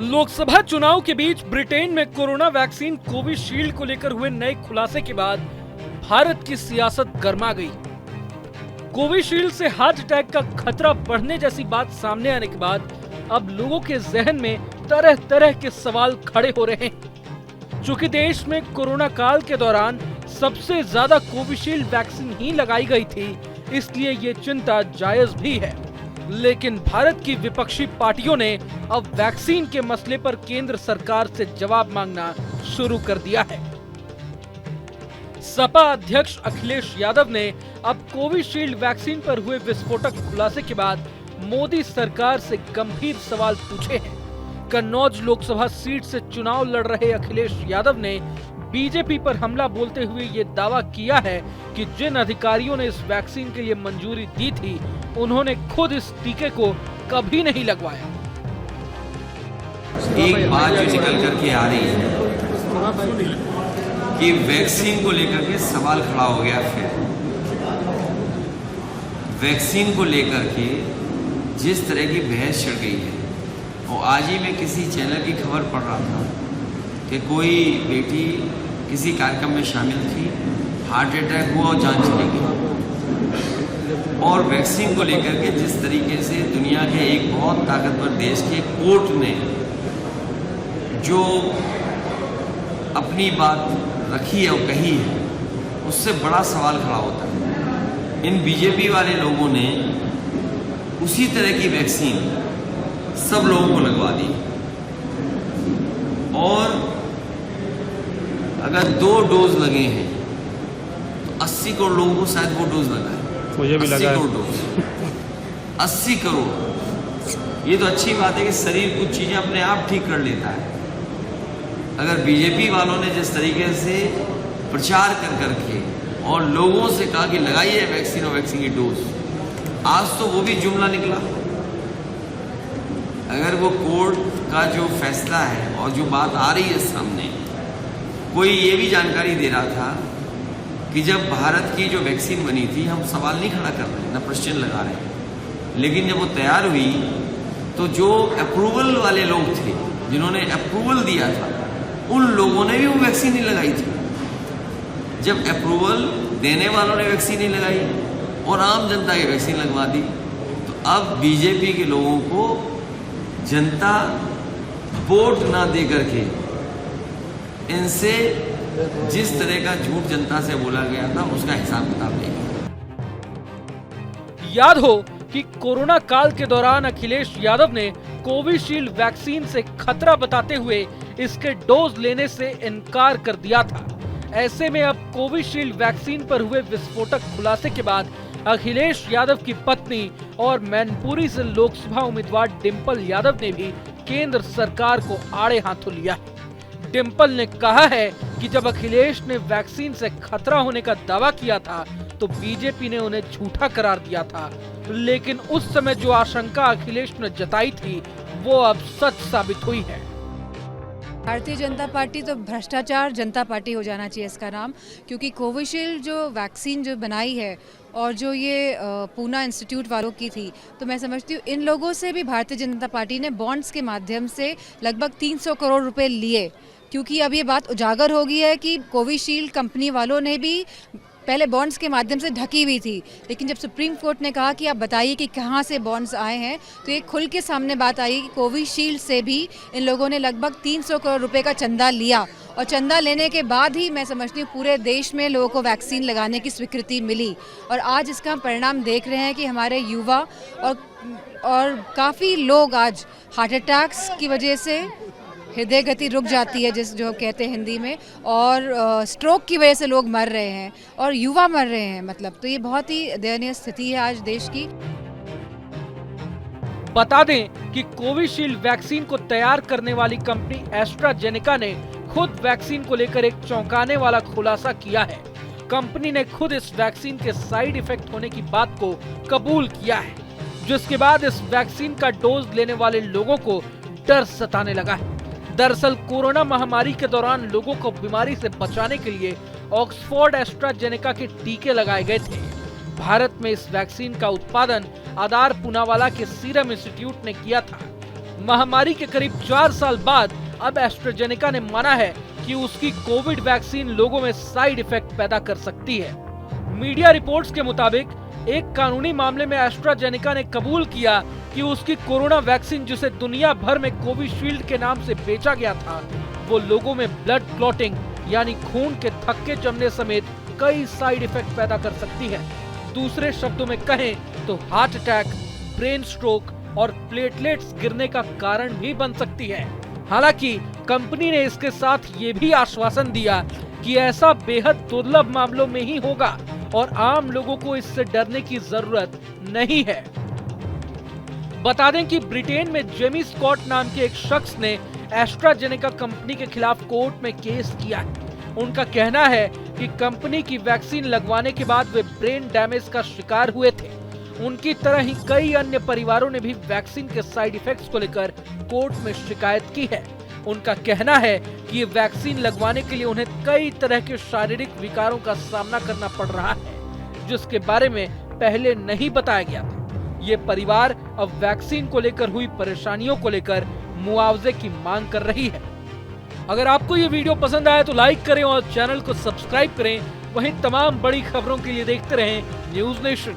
लोकसभा चुनाव के बीच ब्रिटेन में कोरोना वैक्सीन कोविशील्ड को लेकर हुए नए खुलासे के बाद भारत की सियासत गर्मा गई। कोविशील्ड से हार्ट अटैक का खतरा बढ़ने जैसी बात सामने आने के बाद अब लोगों के जहन में तरह तरह के सवाल खड़े हो रहे हैं। चूंकि देश में कोरोना काल के दौरान सबसे ज्यादा कोविशील्ड वैक्सीन ही लगाई गई थी, इसलिए ये चिंता जायज भी है। लेकिन भारत की विपक्षी पार्टियों ने अब वैक्सीन के मसले पर केंद्र सरकार से जवाब मांगना शुरू कर दिया है। सपा अध्यक्ष अखिलेश यादव ने अब कोविशील्ड वैक्सीन पर हुए विस्फोटक खुलासे के बाद मोदी सरकार से गंभीर सवाल पूछे हैं। कन्नौज लोकसभा सीट से चुनाव लड़ रहे अखिलेश यादव ने बीजेपी पर हमला बोलते हुए ये दावा किया है कि जिन अधिकारियों ने इस वैक्सीन के लिए मंजूरी दी थी, उन्होंने खुद इस टीके को कभी नहीं लगवाया। एक बात जो निकल करके आ रही है कि वैक्सीन को लेकर के सवाल खड़ा हो गया। फिर वैक्सीन को लेकर के जिस तरह की बहस छिड़ गई है, और आज ही मैं किसी चैनल की खबर पढ़ रहा था कि कोई बेटी किसी कार्यक्रम में शामिल थी, हार्ट अटैक हुआ और जान चली गई। और वैक्सीन को लेकर के जिस तरीके से दुनिया के एक बहुत ताकतवर देश के कोर्ट ने जो अपनी बात रखी है और कही है, उससे बड़ा सवाल खड़ा होता है। इन बीजेपी वाले लोगों ने उसी तरह की वैक्सीन सब लोगों को लगवा दी, और अगर 2 डोज लगे हैं तो 80 करोड़ लोगों को शायद वो डोज लगा है। मुझे भी लगा 80 करोड़ डोज, 80 करोड़। ये तो अच्छी बात है कि शरीर कुछ चीजें अपने आप ठीक कर लेता है। अगर बीजेपी वालों ने जिस तरीके से प्रचार कर करके और लोगों से कहा कि लगाइए वैक्सीन और वैक्सीन की डोज, आज तो वो भी जुमला निकला। अगर वो कोर्ट का जो फैसला है और जो बात आ रही है सामने, कोई ये भी जानकारी दे रहा था कि जब भारत की जो वैक्सीन बनी थी, हम सवाल नहीं खड़ा कर रहे, ना प्रश्न लगा रहे, लेकिन जब वो तैयार हुई तो जो अप्रूवल वाले लोग थे, जिन्होंने अप्रूवल दिया था, उन लोगों ने भी वो वैक्सीन नहीं लगाई थी। जब अप्रूवल देने वालों ने वैक्सीन नहीं लगाई और आम जनता की वैक्सीन लगवा दी, तो अब बीजेपी के लोगों को जनता वोट ना दे करके इनसे जिस तरह का झूठ जनता से बोला गया था, उसका हिसाब किताब लेंगे। याद हो कि कोरोना काल के दौरान अखिलेश यादव ने कोविशील्ड वैक्सीन से खतरा बताते हुए इसके डोज लेने से इनकार कर दिया था। ऐसे में अब कोविशील्ड वैक्सीन पर हुए विस्फोटक खुलासे के बाद अखिलेश यादव की पत्नी और मैनपुरी से लोकसभा उम्मीदवार डिंपल यादव ने भी केंद्र सरकार को आड़े हाथों लिया है। डिंपल ने कहा है कि जब अखिलेश ने वैक्सीन से खतरा होने का दावा किया था, तो बीजेपी ने उन्हें झूठा करार दिया था, लेकिन उस समय जो आशंका अखिलेश ने जताई थी, वो अब सच साबित हुई है। भारतीय जनता पार्टी तो भ्रष्टाचार जनता पार्टी हो जाना चाहिए इसका नाम, क्योंकि कोविशील्ड जो वैक्सीन जो बनाई है और जो ये पूना इंस्टीट्यूट वालों की थी, तो मैं समझती हूँ इन लोगों से भी भारतीय जनता पार्टी ने बॉन्ड्स के माध्यम से लगभग 300 करोड़ रुपए लिए, क्योंकि अब ये बात उजागर हो गई है कि कोविशील्ड कंपनी वालों ने भी पहले बॉन्ड्स के माध्यम से ढकी हुई थी, लेकिन जब सुप्रीम कोर्ट ने कहा कि आप बताइए कि कहाँ से बॉन्ड्स आए हैं, तो ये खुल के सामने बात आई कि कोविशील्ड से भी इन लोगों ने लगभग 300 करोड़ रुपए का चंदा लिया, और चंदा लेने के बाद ही मैं समझती हूँ पूरे देश में लोगों को वैक्सीन लगाने की स्वीकृति मिली। और आज इसका परिणाम देख रहे हैं कि हमारे युवा और काफ़ी लोग आज हार्ट अटैक्स की वजह से हृदय गति रुक जाती है, जो कहते हैं हिंदी में, और स्ट्रोक की वजह से लोग मर रहे हैं और युवा मर रहे हैं। मतलब तो ये बहुत ही दयनीय स्थिति है आज देश की। बता दें कि कोविशील्ड वैक्सीन को तैयार करने वाली कंपनी एस्ट्राजेनेका ने खुद वैक्सीन को लेकर एक चौंकाने वाला खुलासा किया है। कंपनी ने खुद इस वैक्सीन के साइड इफेक्ट होने की बात को कबूल किया है, जिसके बाद इस वैक्सीन का डोज लेने वाले लोगों को डर सताने लगा है। दरअसल कोरोना महामारी के दौरान लोगों को बीमारी से बचाने के लिए ऑक्सफोर्ड एस्ट्राजेनेका के टीके लगाए गए थे। भारत में इस वैक्सीन का उत्पादन आदार पूनावाला के सीरम इंस्टीट्यूट ने किया था। महामारी के करीब 4 साल बाद अब एस्ट्राजेनेका ने माना है कि उसकी कोविड वैक्सीन लोगों में साइड इफेक्ट पैदा कर सकती है। मीडिया रिपोर्ट्स के मुताबिक एक कानूनी मामले में एस्ट्राजेनेका ने कबूल किया कि उसकी कोरोना वैक्सीन, जिसे दुनिया भर में कोविशील्ड के नाम से बेचा गया था, वो लोगों में ब्लड क्लॉटिंग यानी खून के थक्के जमने समेत कई साइड इफेक्ट पैदा कर सकती है। दूसरे शब्दों में कहें तो हार्ट अटैक, ब्रेन स्ट्रोक और प्लेटलेट्स गिरने का कारण भी बन सकती है। हालांकि कंपनी ने इसके साथ ये भी आश्वासन दिया कि ऐसा बेहद दुर्लभ मामलों में ही होगा और आम लोगों को इससे डरने की जरूरत नहीं है। बता दें कि ब्रिटेन में जेमी स्कॉट नाम के एक शख्स ने एस्ट्राजेनेका कंपनी के खिलाफ कोर्ट में केस किया है। उनका कहना है कि कंपनी की वैक्सीन लगवाने के बाद वे ब्रेन डैमेज का शिकार हुए थे। उनकी तरह ही कई अन्य परिवारों ने भी वैक्सीन के साइड इफेक्ट्स को लेकर कोर्ट में शिकायत की है। उनका कहना है कि ये वैक्सीन लगवाने के लिए उन्हें कई तरह के शारीरिक विकारों का सामना करना पड़ रहा है, जिसके बारे में पहले नहीं बताया गया था। ये परिवार अब वैक्सीन को लेकर हुई परेशानियों को लेकर मुआवजे की मांग कर रही है। अगर आपको ये वीडियो पसंद आया तो लाइक करें और चैनल को सब्सक्राइब करें। वहीं तमाम बड़ी खबरों के लिए देखते रहें न्यूज़ नेशन।